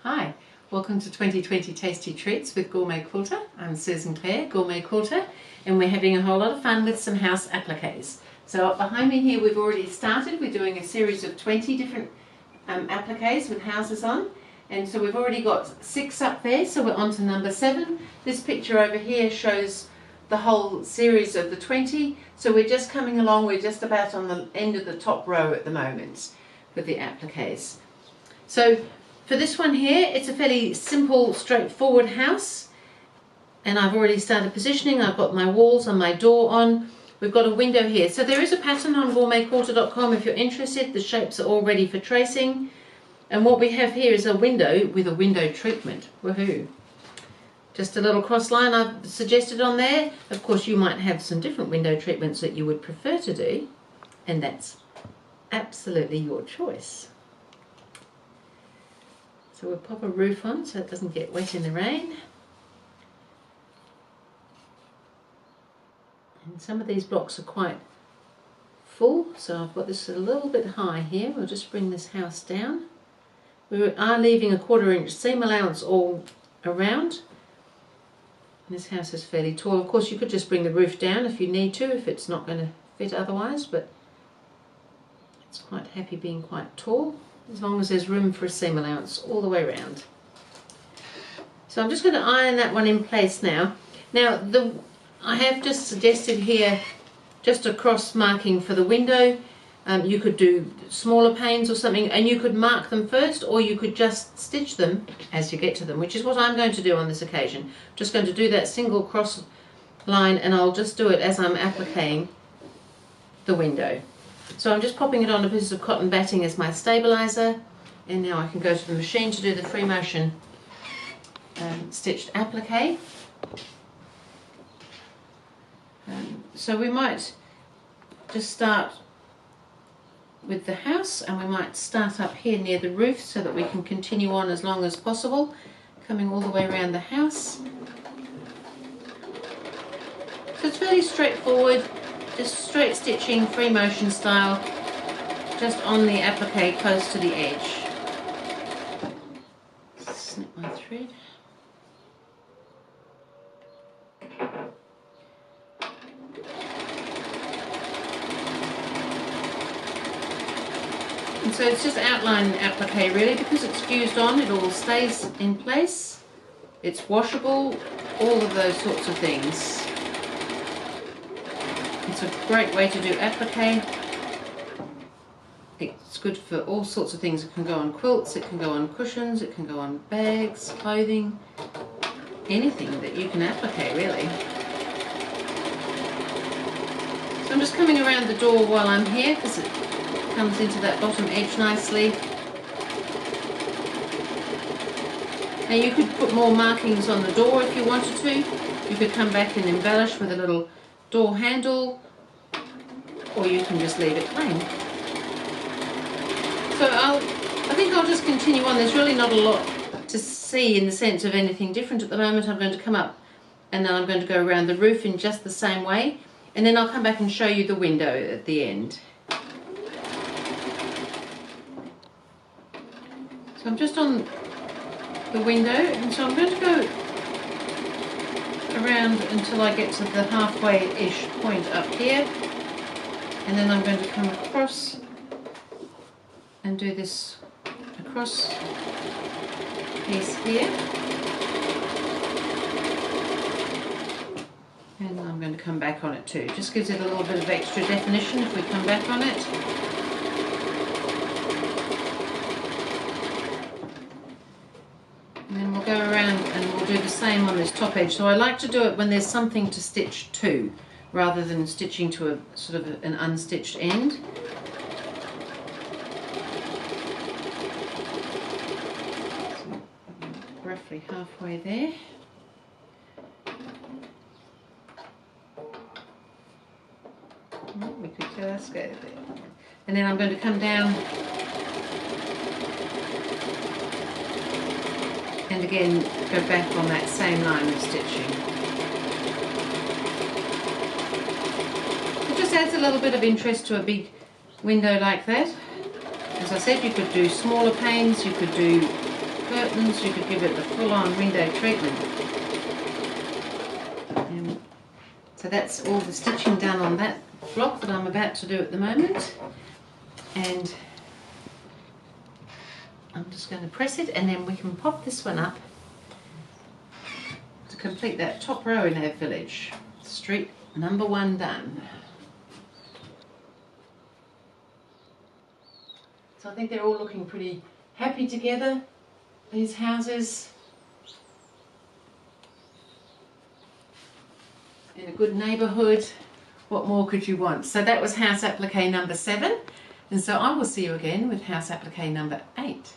Hi, welcome to 2020 Tasty Treats with GourmetQuilter. I'm Susan Clare, GourmetQuilter, and we're having a whole lot of fun with some house appliques. So up behind me here we've already started. We're doing a series of 20 different appliques with houses on, and so we've already got 6 up there, so we're on to number 7. This picture over here shows the whole series of the 20, so we're just coming along. We're just about on the end of the top row at the moment with the appliques. So for this one here, it's a fairly simple, straightforward house, and I've already started positioning. I've got my walls and my door on. We've got a window here. So there is a pattern on GourmetQuilter.com if you're interested. The shapes are all ready for tracing. And what we have here is a window with a window treatment. Woohoo! Just a little cross line I've suggested on there. Of course, you might have some different window treatments that you would prefer to do, and that's absolutely your choice. So we'll pop a roof on so it doesn't get wet in the rain. And some of these blocks are quite full, so I've got this a little bit high here. We'll just bring this house down. We are leaving a 1/4 inch seam allowance all around. And this house is fairly tall. Of course, you could just bring the roof down if you need to, if it's not going to fit otherwise, but it's quite happy being quite tall, as long as there's room for a seam allowance all the way around. So I'm just going to iron that one in place now. Now I have just suggested here just a cross marking for the window. You could do smaller panes or something, and you could mark them first, or you could just stitch them as you get to them, which is what I'm going to do on this occasion. Just going to do that single cross line, and I'll just do it as I'm appliquing the window. So I'm just popping it on a piece of cotton batting as my stabilizer, and now I can go to the machine to do the free motion stitched applique. So we might just start with the house, and we might start up here near the roof so that we can continue on as long as possible, coming all the way around the house. So it's fairly straightforward. Just straight stitching, free motion style, just on the applique close to the edge. Snip my thread. And so it's just outline applique really, because it's fused on, it all stays in place. It's washable, all of those sorts of things. It's a great way to do applique. It's good for all sorts of things. It can go on quilts, it can go on cushions, it can go on bags, clothing, anything that you can applique really. So I'm just coming around the door while I'm here, because it comes into that bottom edge nicely. Now you could put more markings on the door if you wanted to. You could come back and embellish with a little door handle, or you can just leave it plain. So I think I'll just continue on. There's really not a lot to see in the sense of anything different at the moment. I'm going to come up, and then I'm going to go around the roof in just the same way, and then I'll come back and show you the window at the end. So I'm just on the window, and so I'm going to go around until I get to the halfway-ish point up here, and then I'm going to come across and do this across piece here, and I'm going to come back on it too. Just gives it a little bit of extra definition if we come back on it. And then we'll go around and we'll do the same on this top edge. So I like to do it when there's something to stitch to, rather than stitching to a sort of an unstitched end. So roughly halfway there. We could just go there. And then I'm going to come down and again go back on that same line of stitching. It just adds a little bit of interest to a big window like that. As I said, you could do smaller panes, you could do curtains, you could give it the full-on window treatment. So that's all the stitching done on that block that I'm about to do at the moment. And I'm just going to press it, and then we can pop this one up to complete that top row in our village. Street number 1 done. So I think they're all looking pretty happy together, these houses. In a good neighbourhood. What more could you want? So that was house applique number 7, and so I will see you again with house applique number 8.